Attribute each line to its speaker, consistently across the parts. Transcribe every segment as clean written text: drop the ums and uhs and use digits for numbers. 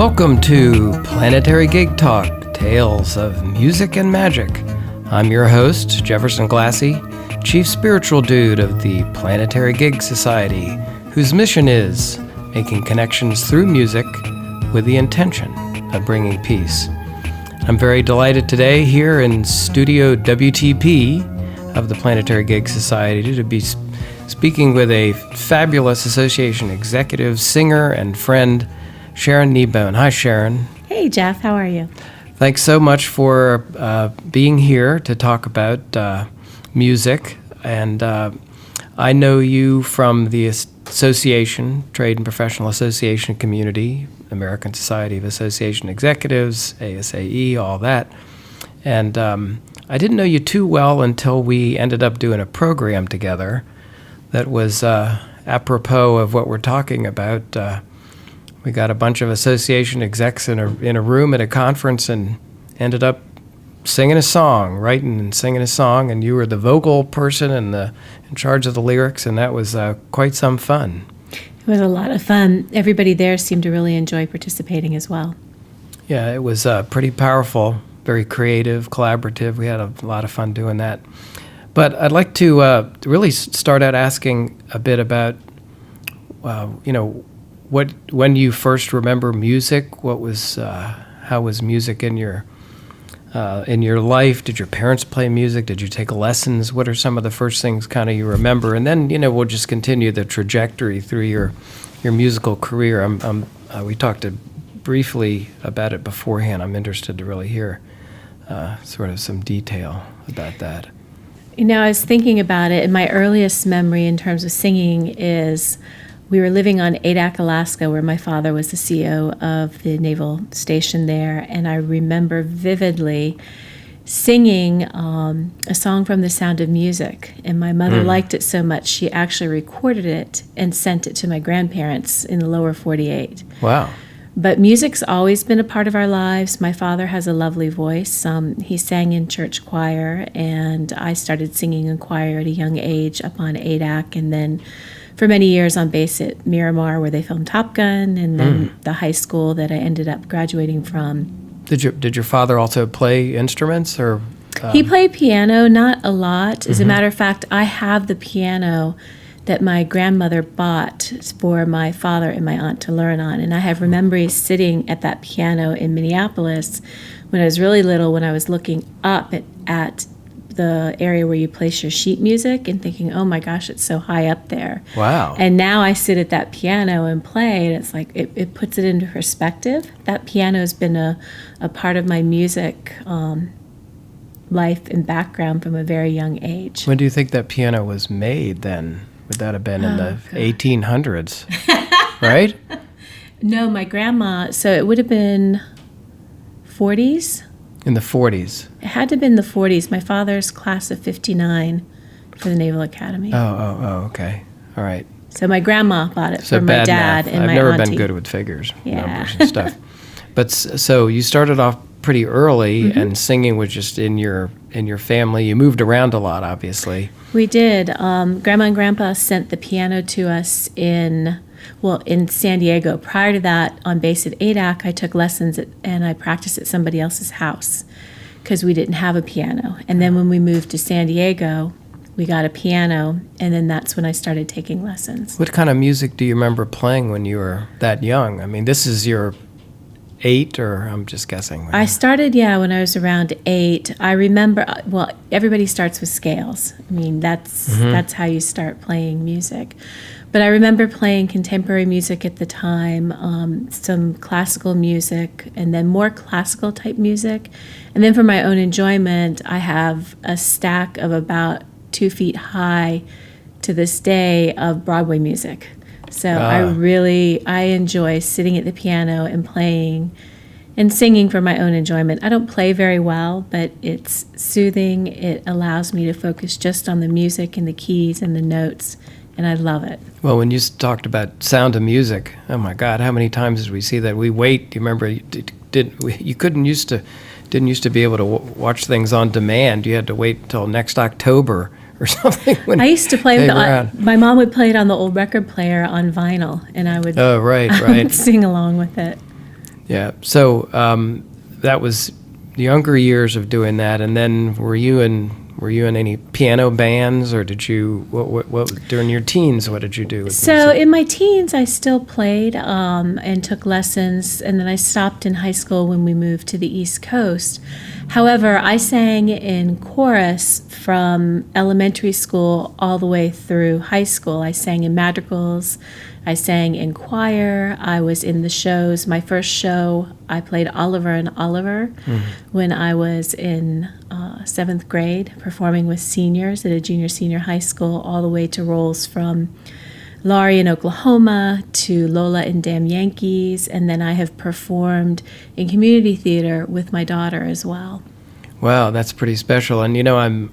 Speaker 1: Welcome to Planetary Gig Talk, Tales of Music and Magic. I'm your host, Jefferson Glassy, Chief Spiritual Dude of the Planetary Gig Society, whose mission is making connections through music with the intention of bringing peace. I'm very delighted today here in Studio WTP of the Planetary Gig Society to be speaking with a fabulous association executive, singer, and friend, Sharon Kneebone. Hi, Sharon.
Speaker 2: Hey, Jeff. How are you?
Speaker 1: Thanks so much for being here to talk about music. And I know you from the association, Trade and Professional Association community, American Society of Association Executives, ASAE, all that. And I didn't know you too well until we ended up doing a program together that was apropos of what we're talking about. We got a bunch of association execs in a room at a conference and ended up singing a song, writing and singing a song, and you were the vocal person and in charge of the lyrics, and that was quite some fun.
Speaker 2: It was a lot of fun. Everybody there seemed to really enjoy participating as well.
Speaker 1: Yeah, it was pretty powerful, very creative, collaborative. We had a lot of fun doing that. But I'd like to really start out asking a bit about, when you first remember music. What was, how was music in your life? Did your parents play music? Did you take lessons? What are some of the first things kind of you remember? And then, we'll just continue the trajectory through your musical career. We talked briefly about it beforehand. I'm interested to really hear sort of some detail about that.
Speaker 2: I was thinking about it, and my earliest memory in terms of singing is we were living on Adak, Alaska, where my father was the CEO of the naval station there, and I remember vividly singing a song from The Sound of Music, and my mother liked it so much she actually recorded it and sent it to my grandparents in the lower 48.
Speaker 1: Wow.
Speaker 2: But music's always been a part of our lives. My father has a lovely voice. He sang in church choir, and I started singing in choir at a young age up on Adak, and then for many years on base at Miramar, where they filmed Top Gun, and then the high school that I ended up graduating from. Did
Speaker 1: your father also play instruments, or?
Speaker 2: He played piano, not a lot. As a matter of fact, I have the piano that my grandmother bought for my father and my aunt to learn on. And I have memories sitting at that piano in Minneapolis when I was really little, when I was looking up at the area where you place your sheet music and thinking, oh my gosh, it's so high up there.
Speaker 1: Wow.
Speaker 2: And now I sit at that piano and play, and it's like, it puts it into perspective. That piano has been a part of my music life and background from a very young age.
Speaker 1: When do you think that piano was made then? Would that have been in the 1800s, right?
Speaker 2: No, my grandma, so it would have been 40s.
Speaker 1: In the 40s?
Speaker 2: It had to have been the 40s. My father's class of 59 for the Naval Academy.
Speaker 1: Oh, okay. All right.
Speaker 2: So my grandma bought it
Speaker 1: So
Speaker 2: for my dad
Speaker 1: math.
Speaker 2: and my
Speaker 1: I've never
Speaker 2: auntie.
Speaker 1: been good with figures,
Speaker 2: Yeah.
Speaker 1: numbers and stuff. But so you started off pretty early, and singing was just in your family. You moved around a lot, obviously.
Speaker 2: We did. Grandma and Grandpa sent the piano to us in San Diego. Prior to that, on base at Adak, I took lessons and I practiced at somebody else's house because we didn't have a piano. And then when we moved to San Diego, we got a piano, and then that's when I started taking lessons.
Speaker 1: What kind of music do you remember playing when you were that young? I mean, this is your 8, or I'm just guessing.
Speaker 2: I started, when I was around 8. I remember, everybody starts with scales. I mean, that's how you start playing music. But I remember playing contemporary music at the time, some classical music, and then more classical type music. And then for my own enjoyment, I have a stack of about 2 feet high to this day of Broadway music. So I enjoy sitting at the piano and playing and singing for my own enjoyment. I don't play very well, but it's soothing. It allows me to focus just on the music and the keys and the notes, and I love it.
Speaker 1: Well, when you talked about Sound of Music, oh my God, how many times did we see that? We wait. Do you remember? You didn't used to be able to watch things on demand. You had to wait until next October or something. When
Speaker 2: I used to play with my mom would play it on the old record player on vinyl, and I would
Speaker 1: I would sing
Speaker 2: along with it.
Speaker 1: Yeah. So that was the younger years of doing that, and then were you in any piano bands, or did you what during your teens? What did you do with
Speaker 2: So
Speaker 1: music?
Speaker 2: in my teens, I still played and took lessons, and then I stopped in high school when we moved to the East Coast. However, I sang in chorus from elementary school all the way through high school. I sang in madrigals, I sang in choir, I was in the shows. My first show, I played Oliver and Oliver when I was in seventh grade, performing with seniors at a junior-senior high school, all the way to roles from Laurie in Oklahoma to Lola in Damn Yankees, and then I have performed in community theater with my daughter as well.
Speaker 1: Wow, that's pretty special. And I'm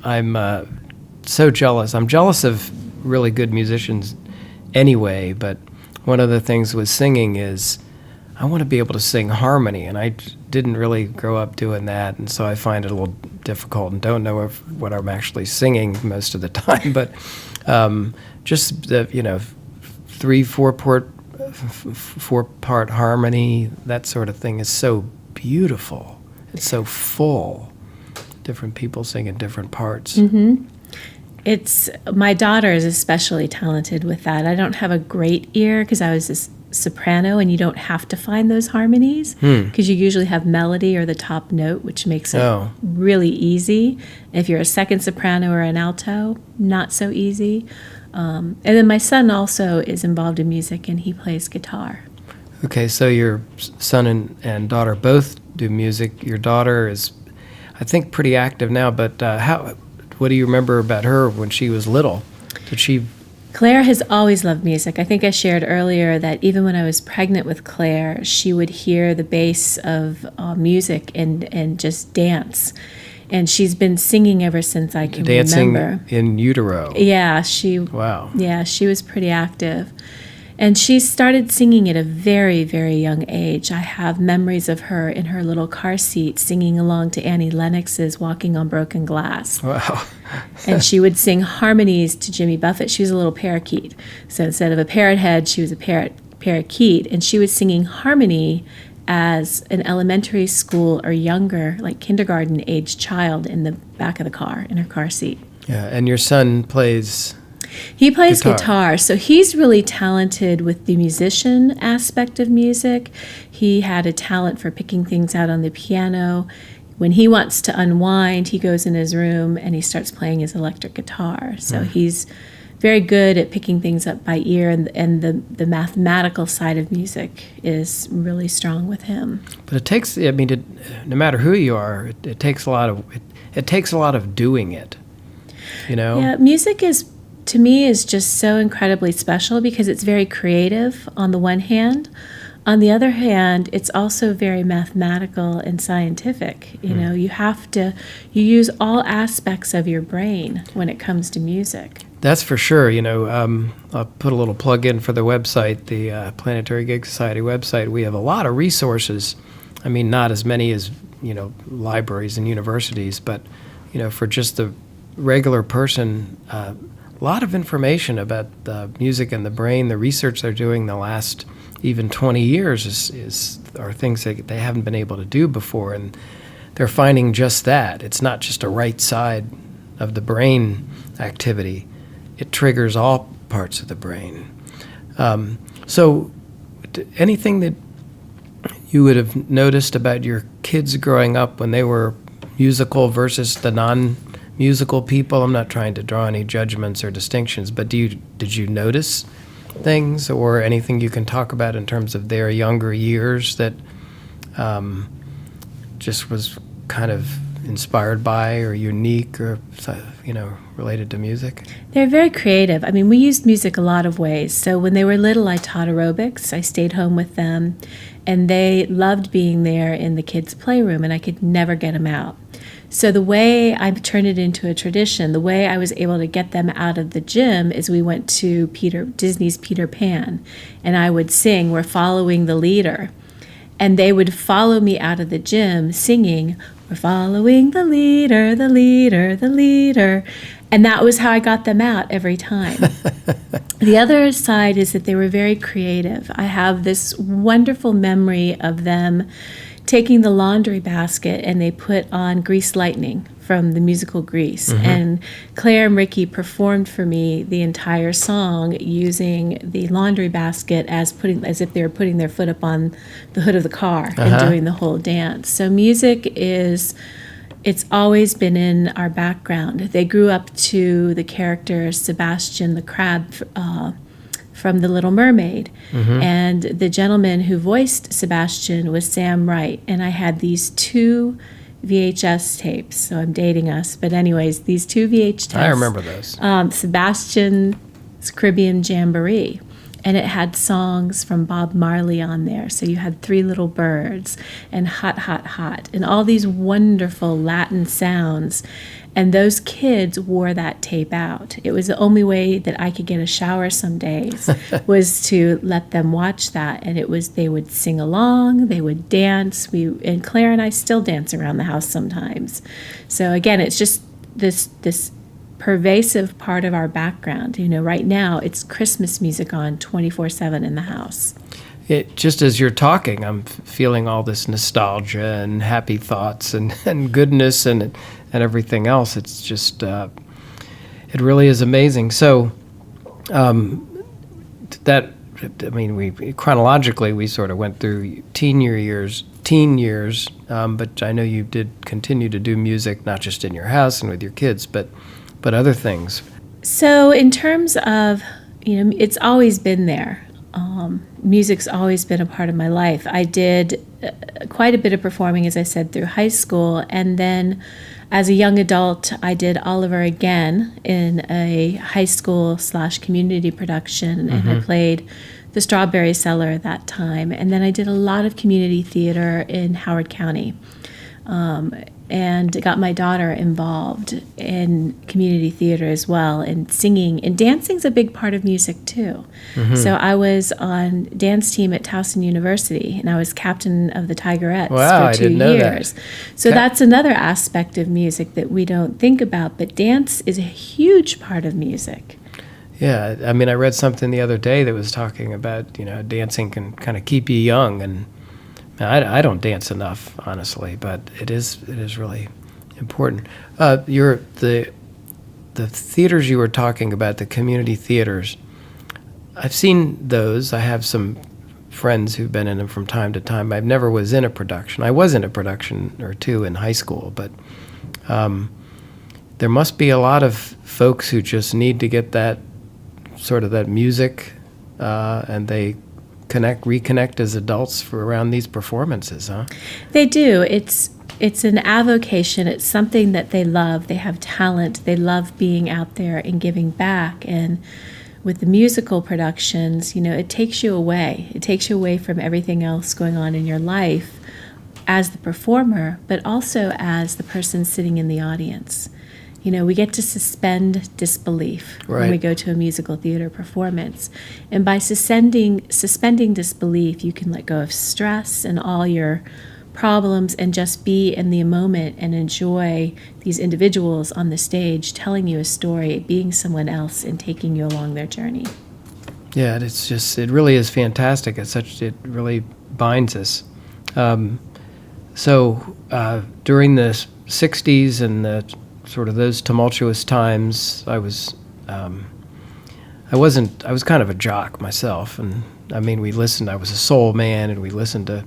Speaker 1: so jealous. I'm jealous of really good musicians anyway. But one of the things with singing is I want to be able to sing harmony, and I didn't really grow up doing that, and so I find it a little difficult and don't know what I'm actually singing most of the time. But just the 4-part harmony, that sort of thing is so beautiful. It's so full. Different people singing different parts.
Speaker 2: It's my daughter is especially talented with that. I don't have a great ear because I was a soprano, and you don't have to find those harmonies because you usually have melody or the top note, which makes it really easy. If you're a second soprano or an alto, not so easy. And then my son also is involved in music, and he plays guitar.
Speaker 1: Okay, so your son and daughter both do music. Your daughter is, I think, pretty active now, but what do you remember about her when she was little? Did she...
Speaker 2: Claire has always loved music. I think I shared earlier that even when I was pregnant with Claire, she would hear the bass of music and just dance. And she's been singing ever since I can
Speaker 1: Dancing
Speaker 2: remember.
Speaker 1: in utero.
Speaker 2: Yeah,
Speaker 1: Wow.
Speaker 2: Yeah, she was pretty active. And she started singing at a very, very young age. I have memories of her in her little car seat singing along to Annie Lennox's Walking on Broken Glass.
Speaker 1: Wow.
Speaker 2: And she would sing harmonies to Jimmy Buffett. She was a little parakeet. So instead of a parrot head, she was a parakeet. And she was singing harmony as an elementary school or younger, like kindergarten age child in the back of the car, in her car seat.
Speaker 1: Yeah, and your son plays...
Speaker 2: He plays guitar, so he's really talented with the musician aspect of music. He had a talent for picking things out on the piano. When he wants to unwind, he goes in his room and he starts playing his electric guitar. So he's very good at picking things up by ear, and the mathematical side of music is really strong with him.
Speaker 1: But it takes, no matter who you are, it takes a lot of doing it,
Speaker 2: Yeah, music to me is just so incredibly special because it's very creative on the one hand. On the other hand, it's also very mathematical and scientific. You use all aspects of your brain when it comes to music.
Speaker 1: That's for sure. I'll put a little plug in for the website, the Planetary Gig Society website. We have a lot of resources. I mean, not as many as, libraries and universities, but, for just the regular person, a lot of information about music and the brain. The research they're doing the last even 20 years are things that they haven't been able to do before, and they're finding just that. It's not just a right side of the brain activity. It triggers all parts of the brain. So anything that you would have noticed about your kids growing up when they were musical versus the non-musical people? I'm not trying to draw any judgments or distinctions, but did you notice things or anything you can talk about in terms of their younger years that just was kind of inspired by or unique or, related to music?
Speaker 2: They're very creative. I mean, we used music a lot of ways. So when they were little, I taught aerobics. I stayed home with them, and they loved being there in the kids' playroom, and I could never get them out. So the way I turned it into a tradition, the way I was able to get them out of the gym is we went to Disney's Peter Pan, and I would sing, "We're following the leader." And they would follow me out of the gym singing, "We're following the leader, the leader, the leader." And that was how I got them out every time. The other side is that they were very creative. I have this wonderful memory of them taking the laundry basket and they put on Grease Lightning from the musical Grease. And Claire and Ricky performed for me the entire song using the laundry basket as if they were putting their foot up on the hood of the car and doing the whole dance. So music it's always been in our background. They grew up to the character Sebastian the Crab from The Little Mermaid. And the gentleman who voiced Sebastian was Sam Wright. And I had these 2 VHS tapes. So I'm dating us. But anyways, these 2 VHS tapes.
Speaker 1: I remember those.
Speaker 2: Sebastian's Caribbean Jamboree. And it had songs from Bob Marley on there. So you had 3 Little Birds and Hot, Hot, Hot, and all these wonderful Latin sounds. And those kids wore that tape out. It was the only way that I could get a shower some days was to let them watch that. And they would sing along, they would dance. And Claire and I still dance around the house sometimes. So again, it's just this pervasive part of our background. Right now it's Christmas music on 24/7 in the house.
Speaker 1: Just as you're talking, I'm feeling all this nostalgia and happy thoughts and goodness and everything else. It's just, it really is amazing. So we chronologically, we sort of went through teen years, but I know you did continue to do music, not just in your house and with your kids, but other things.
Speaker 2: So in terms of, it's always been there. Music's always been a part of my life. I did quite a bit of performing, as I said, through high school. And then as a young adult, I did Oliver Again in a high school / community production. And I played the Strawberry Cellar that time. And then I did a lot of community theater in Howard County. And got my daughter involved in community theater as well, and singing. And dancing's a big part of music, too. So I was on dance team at Towson University, and I was captain of the Tigerettes for 2 years. So that's another aspect of music that we don't think about, but dance is a huge part of music.
Speaker 1: Yeah, I read something the other day that was talking about, dancing can kind of keep you young, and I don't dance enough, honestly, but it is really important. The theaters you were talking about, the community theaters, I've seen those. I have some friends who've been in them from time to time. I never was in a production. I was in a production or 2 in high school, but there must be a lot of folks who just need to get that sort of that music, and they reconnect as adults for around these performances, huh?
Speaker 2: They do. It's an avocation. It's something that they love. They have talent. They love being out there and giving back. And with the musical productions, it takes you away. It takes you away from everything else going on in your life as the performer, but also as the person sitting in the audience. We get to suspend disbelief when we go to a musical theater performance. And by suspending disbelief, you can let go of stress and all your problems and just be in the moment and enjoy these individuals on the stage telling you a story, being someone else and taking you along their journey.
Speaker 1: Yeah, it really is fantastic. It really binds us. So during the 60s and the sort of those tumultuous times, I was kind of a jock myself, and we listened. I was a soul man, and we listened to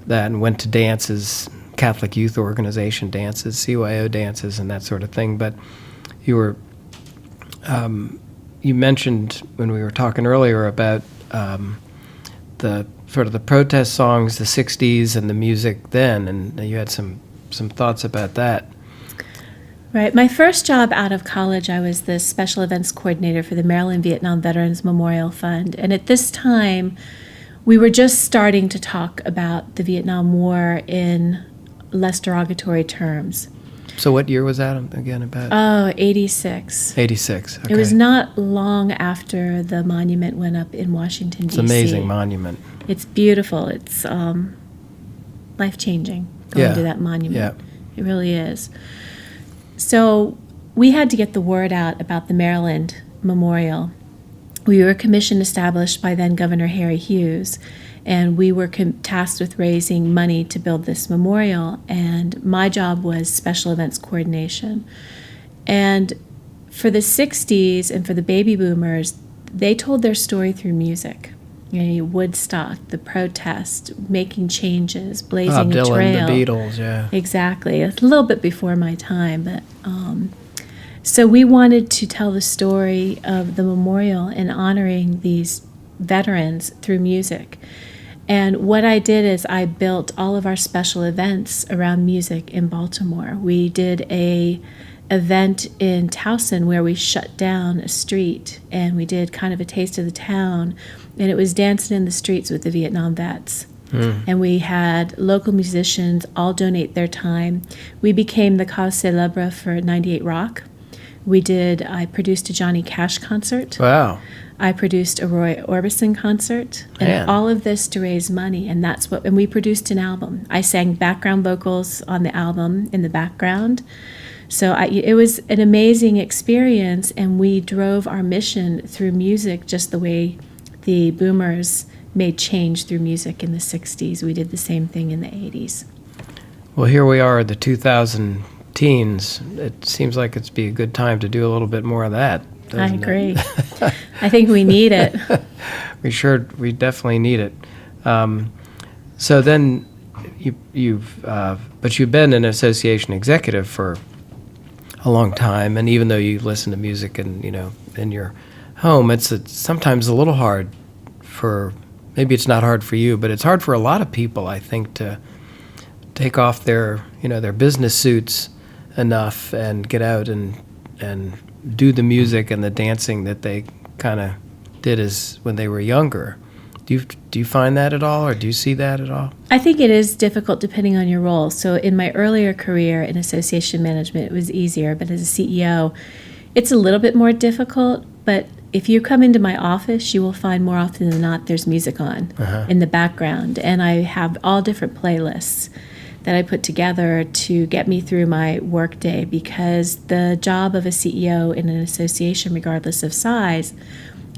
Speaker 1: that and went to dances, Catholic Youth Organization dances, CYO dances, and that sort of thing. But you mentioned when we were talking earlier about the sort of the protest songs, the 60s, and the music then, and you had some thoughts about that.
Speaker 2: Right. My first job out of college, I was the special events coordinator for the Maryland Vietnam Veterans Memorial Fund. And at this time, we were just starting to talk about the Vietnam War in less derogatory terms.
Speaker 1: So what year was that again about?
Speaker 2: 86.
Speaker 1: 86, okay.
Speaker 2: It was not long after the monument went up in Washington, D.C.
Speaker 1: It's an amazing monument.
Speaker 2: It's beautiful. It's life-changing going to that monument.
Speaker 1: Yeah.
Speaker 2: It really is. So we had to get the word out about the Maryland Memorial. We were a commission established by then Governor Harry Hughes, and we were tasked with raising money to build this memorial, and my job was special events coordination. And for the 60s and for the baby boomers, they told their story through music. Woodstock, the protest, making changes, blazing
Speaker 1: Bob
Speaker 2: a
Speaker 1: Dylan,
Speaker 2: trail.
Speaker 1: the Beatles, yeah.
Speaker 2: Exactly. A little bit before my time, but so we wanted to tell the story of the memorial and honoring these veterans through music. And what I did is I built all of our special events around music in Baltimore. We did a event in Towson where we shut down a street and we did kind of a taste of the town, and it was dancing in the streets with the Vietnam vets. And we had local musicians all donate their time. We became the cause célèbre for 98 Rock. I produced a Johnny Cash concert.
Speaker 1: Wow.
Speaker 2: I produced a Roy Orbison concert, and
Speaker 1: Man.
Speaker 2: all of this to raise money, and we produced an album. I sang background vocals on the album in the background. So it was an amazing experience, and we drove our mission through music just the way the boomers made change through music in the 60s. We did the same thing in the 80s.
Speaker 1: Well, here we are, the 2000 teens. It seems like it'd be a good time to do a little bit more of that.
Speaker 2: I
Speaker 1: doesn't it?
Speaker 2: agree. I think we need it.
Speaker 1: We definitely need it. So then, but you've been an association executive for a long time, and even though you listen to music and in your home, it's sometimes a little hard for. Maybe it's not hard for you, but it's hard for a lot of people, I think, to take off their business suits enough and get out and do the music and the dancing that they kind of did as when they were younger. Do you find that at all, or do you see that at all?
Speaker 2: I think it is difficult depending on your role. So in my earlier career in association management, it was easier, but as a CEO, it's a little bit more difficult. But if you come into my office, you will find more often than not there's music on in the background, and I have all different playlists that I put together to get me through my workday, because the job of a CEO in an association, regardless of size,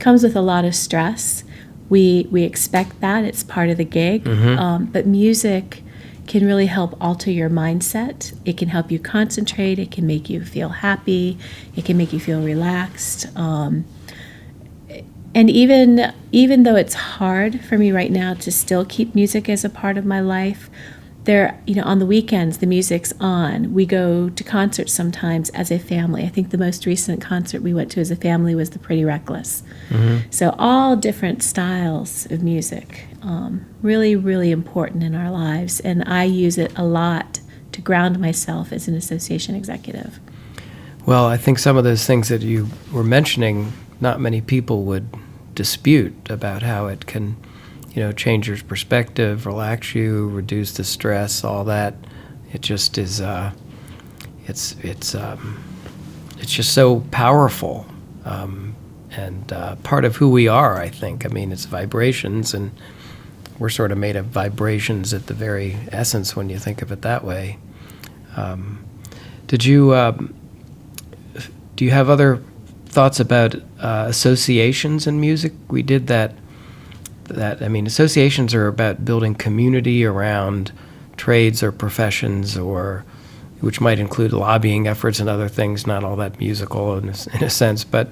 Speaker 2: comes with a lot of stress. We expect that. It's part of the gig. But music can really help alter your mindset. It can help you concentrate. It can make you feel happy. It can make you feel relaxed. And even though it's hard for me right now to still keep music as a part of my life, on the weekends, the music's on. We go to concerts sometimes as a family. I think the most recent concert we went to as a family was the Pretty Reckless. So all different styles of music, really, really important in our lives. And I use it a lot to ground myself as an association executive.
Speaker 1: Well, I think some of those things that you were mentioning, not many people would dispute about how it can change your perspective, relax you, reduce the stress, all that. It just is. It's just so powerful, and part of who we are. I think. I mean, it's vibrations, and we're sort of made of vibrations at the very essence when you think of it that way. Do you have other thoughts about associations in music? We did that. Associations are about building community around trades or professions, which might include lobbying efforts and other things, not all that musical in a sense. But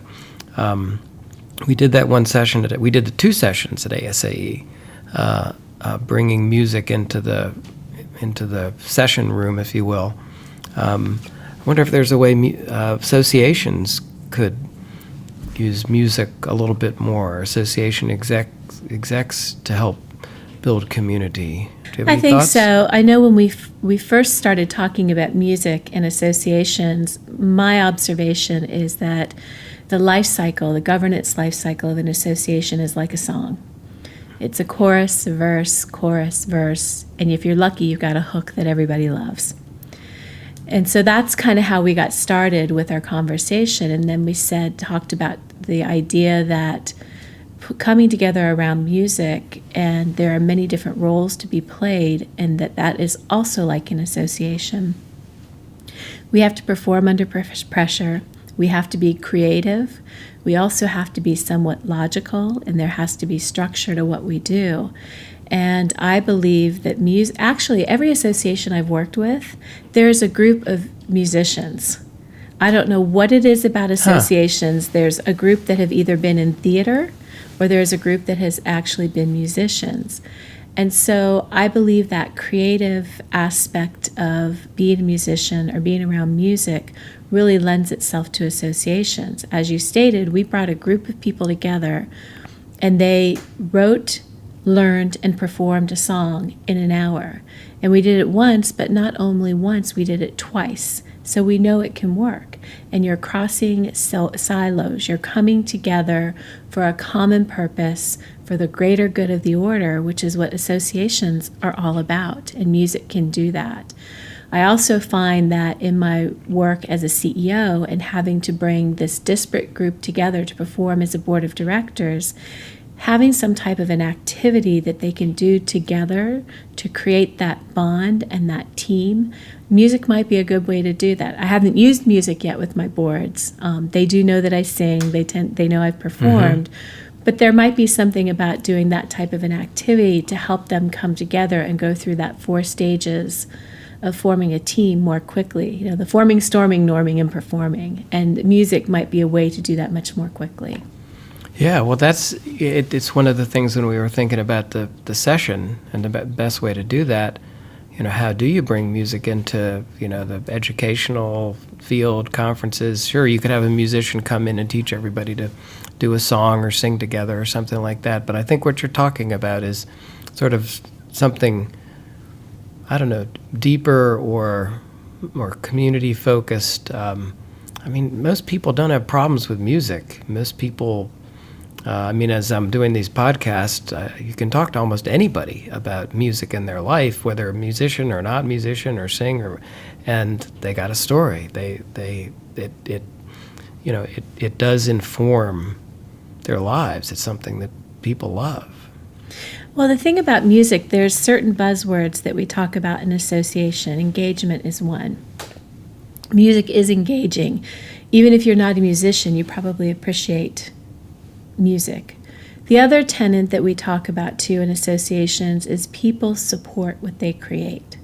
Speaker 1: we did that one session. We did the 2 sessions at ASAE, bringing music into the session room, if you will. I wonder if there's a way associations could use music a little bit more, association execs to help build community. Do you have any
Speaker 2: think
Speaker 1: thoughts?
Speaker 2: so. I know when we first started talking about music and associations, my observation is that the governance life cycle of an association is like a song. It's a chorus, a verse, and if you're lucky, you've got a hook that everybody loves. And so that's kind of how we got started with our conversation. And then we talked about the idea that coming together around music, and there are many different roles to be played, and that is also like an association. We have to perform under pressure. We have to be creative. We also have to be somewhat logical, and there has to be structure to what we do. And I believe that actually every association I've worked with, there's a group of musicians. I don't know what it is about associations. There's a group that have either been in theater, or there's a group that has actually been musicians. And so I believe that creative aspect of being a musician or being around music really lends itself to associations. As you stated, we brought a group of people together, and they wrote, learned, and performed a song in an hour. And we did it once, but not only once, we did it twice. So we know it can work. And you're crossing silos. You're coming together for a common purpose, for the greater good of the order, which is what associations are all about. And music can do that. I also find that in my work as a CEO and having to bring this disparate group together to perform as a board of directors, having some type of an activity that they can do together to create that bond and that team, music might be a good way to do that. I haven't used music yet with my boards. They do know that I sing. They know I've performed. But there might be something about doing that type of an activity to help them come together and go through that 4 stages of forming a team more quickly. You know, the forming, storming, norming, and performing. And music might be a way to do that much more quickly.
Speaker 1: Yeah, well, it's one of the things when we were thinking about the session and the best way to do that. You know, how do you bring music into, the educational field, conferences? Sure, you could have a musician come in and teach everybody to do a song or sing together or something like that. But I think what you're talking about is sort of something, I don't know, deeper or more community focused. Most people don't have problems with music. Most people, as I'm doing these podcasts, you can talk to almost anybody about music in their life, whether a musician or not musician or singer, and they got a story. It does inform their lives. It's something that people love.
Speaker 2: Well, the thing about music, there's certain buzzwords that we talk about in association. Engagement is one. Music is engaging. Even if you're not a musician, you probably appreciate music. The other tenet that we talk about too in associations is people support what they create.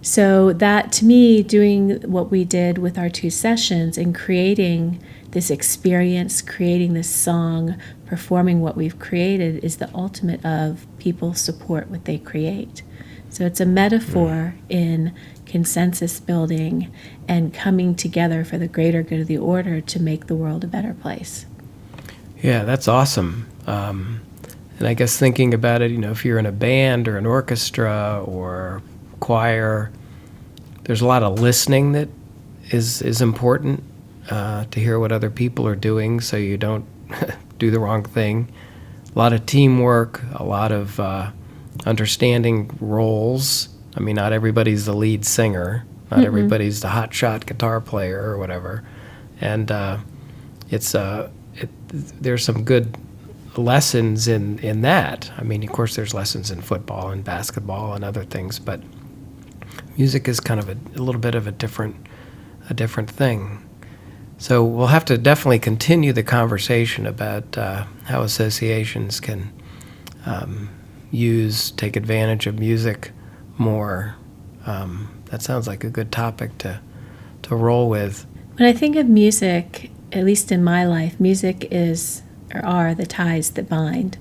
Speaker 2: So that, to me, doing what we did with our 2 sessions and creating this experience, creating this song, performing what we've created is the ultimate of people support what they create. So it's a metaphor in consensus building and coming together for the greater good of the order to make the world a better place.
Speaker 1: Yeah, that's awesome. And I guess thinking about it, if you're in a band or an orchestra or choir, there's a lot of listening that is important to hear what other people are doing so you don't do the wrong thing. A lot of teamwork, a lot of understanding roles. Not everybody's the lead singer. Not everybody's the hotshot guitar player or whatever. And there's some good lessons in that. Of course, there's lessons in football and basketball and other things, but music is kind of a little bit of a different thing. So we'll have to definitely continue the conversation about how associations can take advantage of music more. That sounds like a good topic to roll with.
Speaker 2: When I think of music, at least in my life, music are the ties that bind.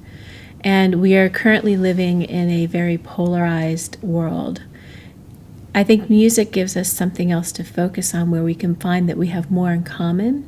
Speaker 2: And we are currently living in a very polarized world. I think music gives us something else to focus on where we can find that we have more in common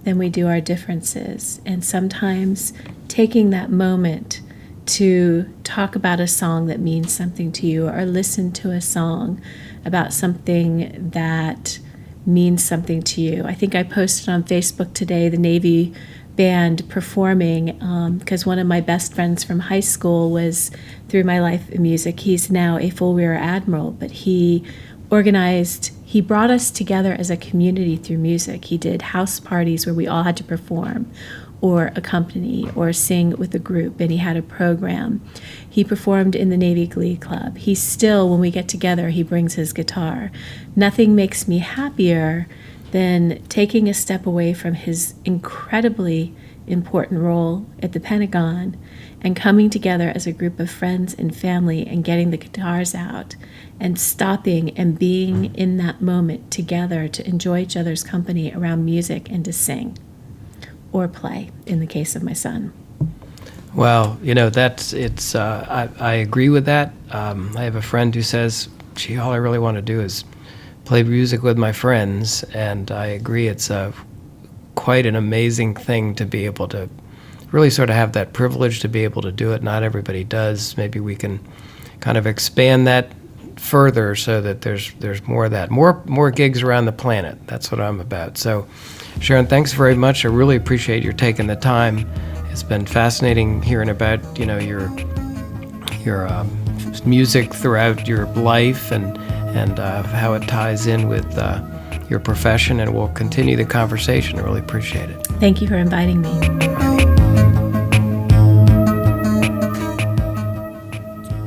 Speaker 2: than we do our differences. And sometimes taking that moment to talk about a song that means something to you or listen to a song about something that means something to you. I think I posted on Facebook today the Navy band performing because one of my best friends from high school was through my life in music. He's now a full rear admiral, but he brought us together as a community through music. He did house parties where we all had to perform, or accompany or sing with a group, and he had a program. He performed in the Navy Glee Club. He still, when we get together, he brings his guitar. Nothing makes me happier than taking a step away from his incredibly important role at the Pentagon and coming together as a group of friends and family and getting the guitars out and stopping and being in that moment together to enjoy each other's company around music and to sing or play, in the case of my son.
Speaker 1: Well, I agree with that. I have a friend who says, gee, all I really want to do is play music with my friends, and I agree it's quite an amazing thing to be able to really sort of have that privilege to be able to do it. Not everybody does. Maybe we can kind of expand that further so that there's more of that, more gigs around the planet. That's what I'm about. So, Sharon, thanks very much. I really appreciate your taking the time. It's been fascinating hearing about your music throughout your life and how it ties in with your profession, and we'll continue the conversation. I really appreciate it.
Speaker 2: Thank you for inviting me.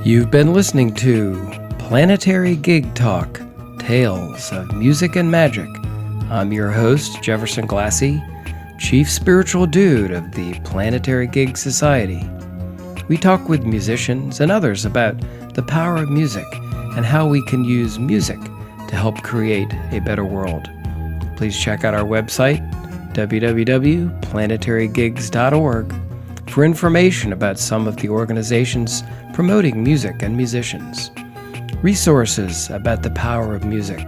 Speaker 1: You've been listening to Planetary Gig Talk, Tales of Music and Magic. I'm your host, Jefferson Glassy, Chief Spiritual Dude of the Planetary Gig Society. We talk with musicians and others about the power of music and how we can use music to help create a better world. Please check out our website, www.planetarygigs.org, for information about some of the organizations promoting music and musicians, resources about the power of music,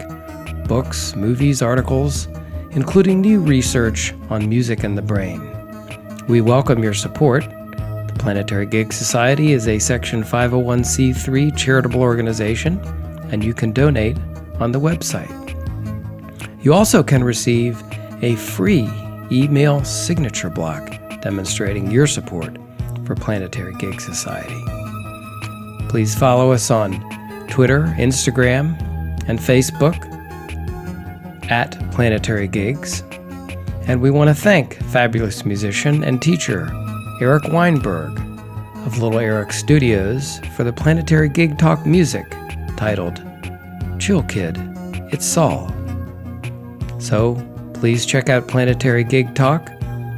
Speaker 1: books, movies, articles, including new research on music and the brain. We welcome your support. The Planetary Gig Society is a Section 501c3 charitable organization, and you can donate on the website. You also can receive a free email signature block demonstrating your support for Planetary Gig Society. Please follow us on Twitter, Instagram, and Facebook at Planetary Gigs. And we want to thank fabulous musician and teacher Eric Weinberg of Little Eric Studios for the Planetary Gig Talk music titled Chill Kid, It's Saul. So please check out Planetary Gig Talk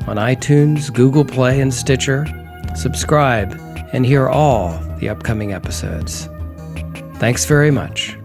Speaker 1: on iTunes, Google Play, and Stitcher. Subscribe and hear all the upcoming episodes. Thanks very much.